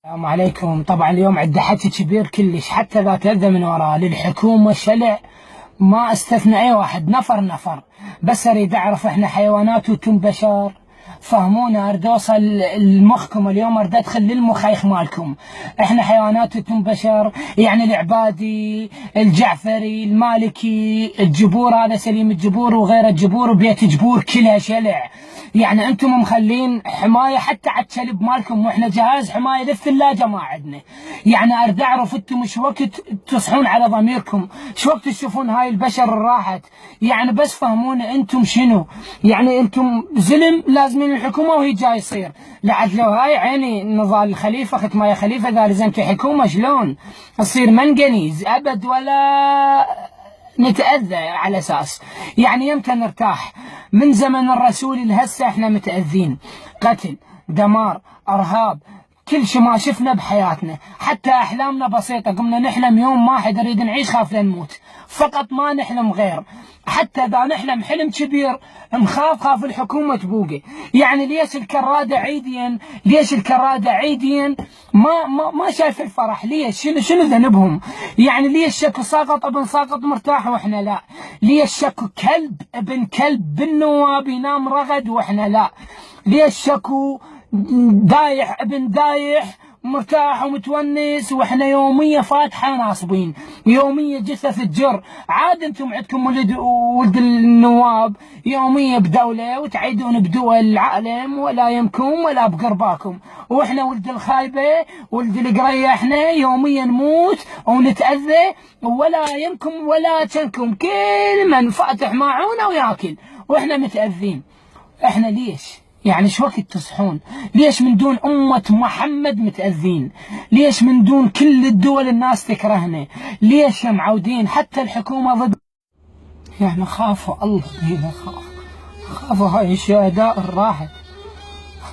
السلام عليكم. طبعا اليوم عندي حكي كبير كلش، حتى ذاك لذة من وراه للحكومة شلع، ما استثنى اي واحد، نفر. بس اريد اعرف احنا حيوانات وانتم بشر، فهمونا. اريد اوصل لمخكم اليوم، اريد ادخل للمخيخ مالكم. احنا حيوانات وانتم بشر، يعني العبادي، الجعفري، المالكي، الجبور، هذا سليم الجبور وغير الجبور وبيت جبور كلها شلع. يعني انتم مخلين حمايه حتى على الكلب مالكم، واحنا جهاز حمايه للثلاجه ما عندنا. يعني اريد اعرف انتم ايش وقت تصحون على ضميركم، ايش وقت تشوفون هاي البشر راحت. يعني بس فهمونا انتم شنو، يعني انتم زلم لازمين الحكومه وهي جاي يصير. لعد لو هاي عيني نضال الخليفه ختمه يا خليفه، اذا لزمت حكومه شلون تصير منقنيز ابد ولا نتأذى على أساس. يعني يمتى نرتاح؟ من زمن الرسول لهسه احنا متأذين، قتل، دمار، إرهاب، كل شيء ما شفنا بحياتنا. حتى أحلامنا بسيطة، قمنا نحلم يوم واحد نريد نعيش خاف لنموت، فقط ما نحلم غير. حتى إذا نحلم حلم كبير خاف الحكومة تبوقه. يعني ليش الكرادة عيدين؟ ليش الكرادة عيدين ما شايف الفرح؟ ليش؟ شنو ذنبهم؟ يعني ليش شكو ساقط ابن ساقط مرتاح واحنا لا؟ ليش شكو كلب ابن كلب بالنواب ينام رغد واحنا لا؟ ليش شكو دايح ابن دايح مرتاح ومتونس واحنا يومية فاتحة ناصبين، يومية جثث الجر؟ عاد انتم عندكم ولد النواب يومية بدولة وتعيدون بدول العالم، ولا يمكم ولا بقرباكم. واحنا ولد الخايبة ولد القرية احنا يوميا نموت ونتأذى، ولا يمكم ولا كنكم، كل من فاتح ماعونه وياكل واحنا متأذين. احنا ليش؟ يعني شو وقت تصحون؟ ليش من دون أمة محمد متأذين؟ ليش من دون كل الدول الناس تكرهنا؟ ليش معودين حتى الحكومة ضد؟ يعني خافوا الله بينا، خافوا هاي الشهداء راحت،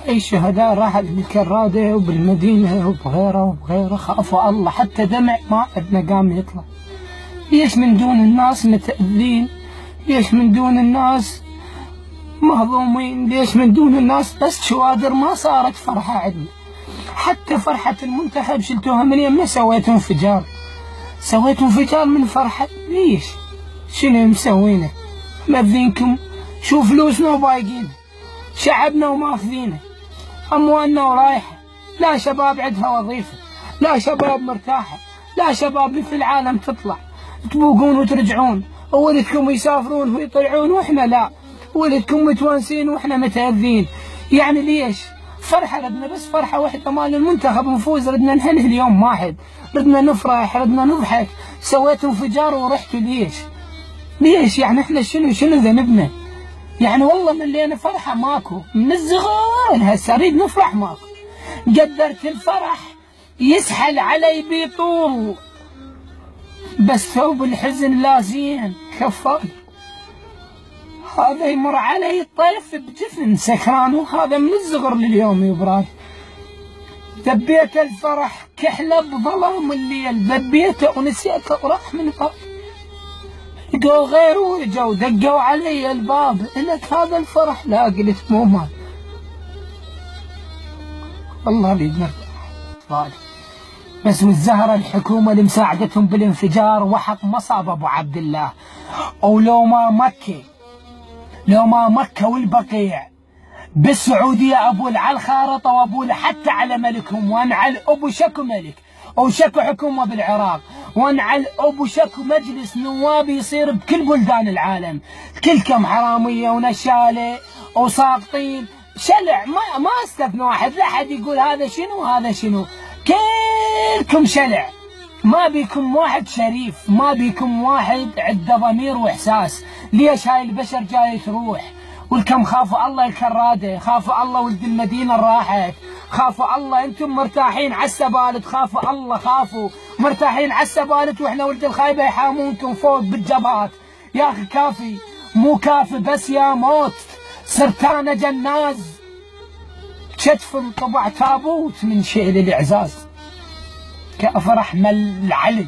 هاي الشهداء راحت بالكرادة وبالمدينة وبغيره، خافوا الله حتى دمع ما عندنا قام يطلع. ليش من دون الناس متأذين؟ ليش من دون الناس مهضومين؟ ليش من دون الناس بس شوادر؟ ما صارت فرحة عندنا. حتى فرحة المنتخب شلتوها من يمنا، سويتوا انفجار من فرحة. ليش؟ شنو مسوينه؟ مذينكم شو فلوسنا وبايقينه، شعبنا وماخذينه، أموالنا ورايحة، لا شباب عندها وظيفة، لا شباب مرتاحة، لا شباب في العالم تطلع تبوقون وترجعون، وولدكم يسافرون ويطلعون واحنا لا، ولدكم متونسين واحنا متأذين. يعني ليش؟ فرحة ردنا بس فرحة واحدة مال المنتخب نفوز، ردنا نهنه اليوم واحد، ردنا نفرح، ردنا نضحك، سويتوا انفجار ورحتوا. ليش؟ يعني احنا شنو ذنبنا؟ يعني والله من لينا فرحة ماكو، من الصغار هسه اريد نفرح ماكو. قدرت الفرح يسحل علي بيطول، بس ثوب الحزن لا زين كفاي. هذا يمر علي الطيف بجفن سكران، وهذا من الصغر لليوم يبراد. ذبيت الفرح كحلة بظلام الليل، ذبيته ونسيته وراح من بالي. لقوا غيره وجوا دقوا علي الباب، لك هذا الفرح؟ لا، قلت مو مال والله اريد نرتاح. بس والزهرة الحكومة اللي مساعدتهم بالانفجار وحق مصاب ابو عبد الله. ولو ما مكة والبقيع بالسعودية ابو على الخارطة وابو حتى على ملكهم، وانعل ابو شكو ملك وشكو حكومة بالعراق، وانعل ابو شكو مجلس نواب يصير بكل بلدان العالم. كلكم حرامية ونشالة وساقطين شلع، ما استثنى واحد، لا حد يقول هذا شنو هذا شنو، كلكم شلع. ما بيكم واحد شريف، ما بيكم واحد عنده ضمير واحساس. ليش هاي البشر جاي تروح؟ والكم خافوا الله الكرادة، خافوا الله ولد المدينة راحت، خافوا الله انتم مرتاحين على السبالت، خافوا الله خافوا مرتاحين على السبالت، واحنا ولد الخايبة يحامونكم فوق بالجبهات. يا اخي كافي، مو كافي بس يا موت، صرت انا جناز كتف طبع تابوت من شيء للاعزاز، كأفرح مل العلي.